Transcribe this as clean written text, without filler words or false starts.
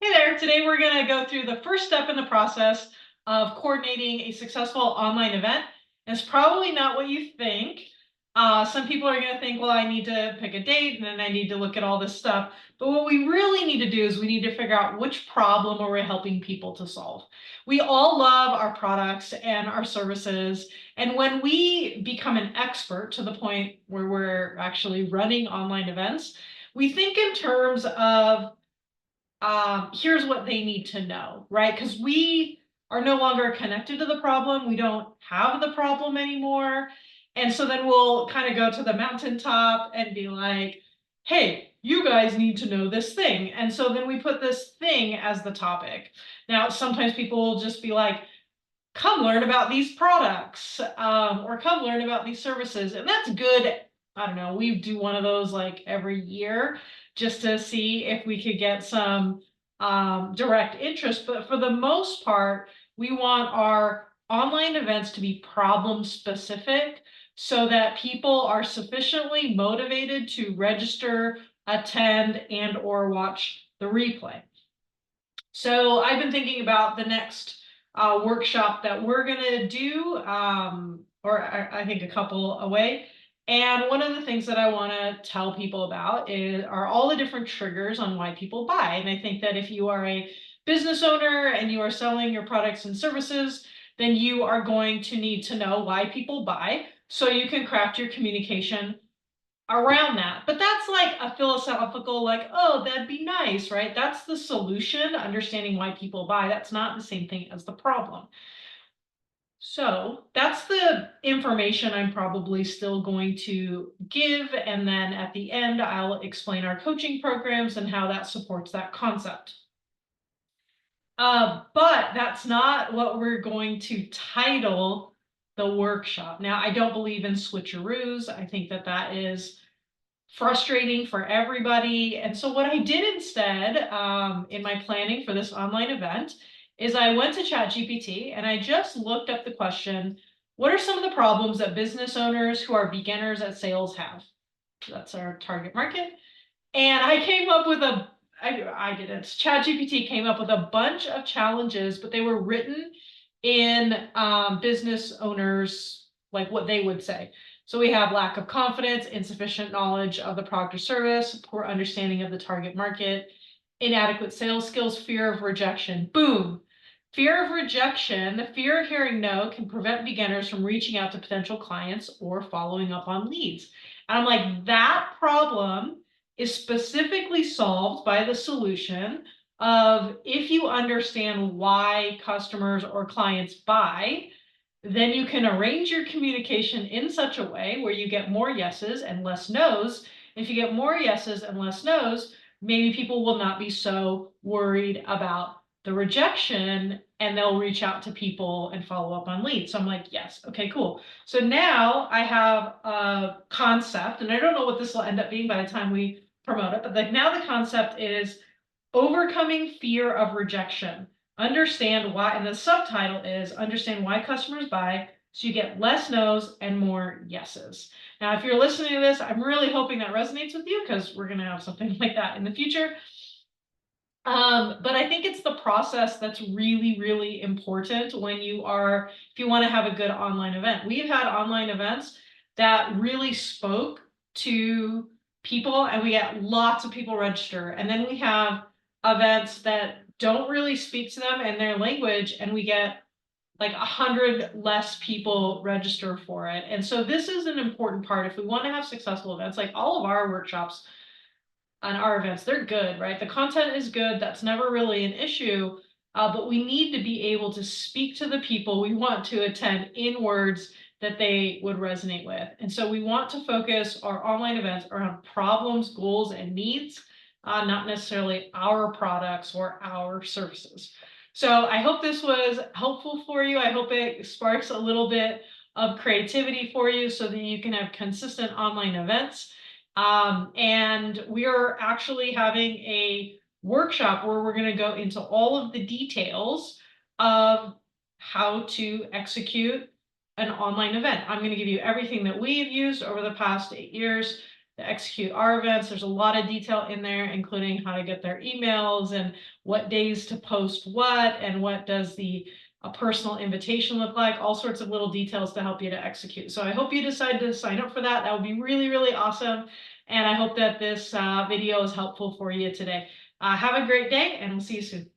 Hey there, today we're going to go through the first step in the process of coordinating a successful online event. And it's probably not what you think. Some people are going to think, well, I need to pick a date and then I need to look at all this stuff. But what we really need to do is we need to figure out which problem are we helping people to solve. We all love our products and our services. And when we become an expert to the point where we're actually running online events, we think in terms of here's what they need to know, right? Because we are no longer connected to the problem. We don't have the problem anymore. And so then we'll kind of go to the mountaintop and be like, hey, you guys need to know this thing. And so then we put this thing as the topic. Now, sometimes people will just be like, come learn about these products or come learn about these services. And that's good. I don't know. We do one of those like every year just to see if we could get some direct interest. But for the most part, we want our online events to be problem specific so that people are sufficiently motivated to register, attend, and or watch the replay. So I've been thinking about the next workshop that we're going to do, or I think a couple away. And one of the things that I want to tell people about are all the different triggers on why people buy. And I think that if you are a business owner and you are selling your products and services, then you are going to need to know why people buy so you can craft your communication around that. But that's like a philosophical, like, oh, that'd be nice, right? That's the solution, understanding why people buy. That's not the same thing as the problem. So that's the information I'm probably still going to give. And then at the end, I'll explain our coaching programs and how that supports that concept. But that's not what we're going to title the workshop. Now, I don't believe in switcheroos. I think that that is frustrating for everybody. And so what I did instead in my planning for this online event is I went to ChatGPT and I just looked up the question, what are some of the problems that business owners who are beginners at sales have? That's our target market. And I came up with I didn't, ChatGPT came up with a bunch of challenges, but they were written in business owners, like what they would say. So we have lack of confidence, insufficient knowledge of the product or service, poor understanding of the target market, inadequate sales skills, fear of rejection. Boom. Fear of rejection, the fear of hearing no can prevent beginners from reaching out to potential clients or following up on leads. And I'm like, that problem is specifically solved by the solution of if you understand why customers or clients buy, then you can arrange your communication in such a way where you get more yeses and less nos. If you get more yeses and less nos, maybe people will not be so worried about the rejection and they'll reach out to people and follow up on leads. So I'm like, yes, okay, cool. So now I have a concept, and I don't know what this will end up being by the time we promote it, but now the concept is overcoming fear of rejection. Understand why, and the subtitle is understand why customers buy so you get less no's and more yeses. Now, if you're listening to this, I'm really hoping that resonates with you because we're going to have something like that in the future. But I think it's the process that's really, really important when if you want to have a good online event. We've had online events that really spoke to people and we get lots of people register. And then we have events that don't really speak to them and their language, and we get like 100 less people register for it. And so this is an important part. If we want to have successful events, like all of our workshops and our events, they're good, right? The content is good. That's never really an issue. But we need to be able to speak to the people we want to attend in words that they would resonate with. And so we want to focus our online events around problems, goals, and needs, not necessarily our products or our services. So I hope this was helpful for you. I hope it sparks a little bit of creativity for you so that you can have consistent online events. And we are actually having a workshop where we're going to go into all of the details of how to execute an online event. I'm going to give you everything that we've used over the past 8 years to execute our events. There's a lot of detail in there, including how to get their emails and what days to post what, and what does a personal invitation look like, all sorts of little details to help you to execute. So I hope you decide to sign up for that. That would be really, really awesome. And I hope that this video is helpful for you today. Have a great day, and we'll see you soon.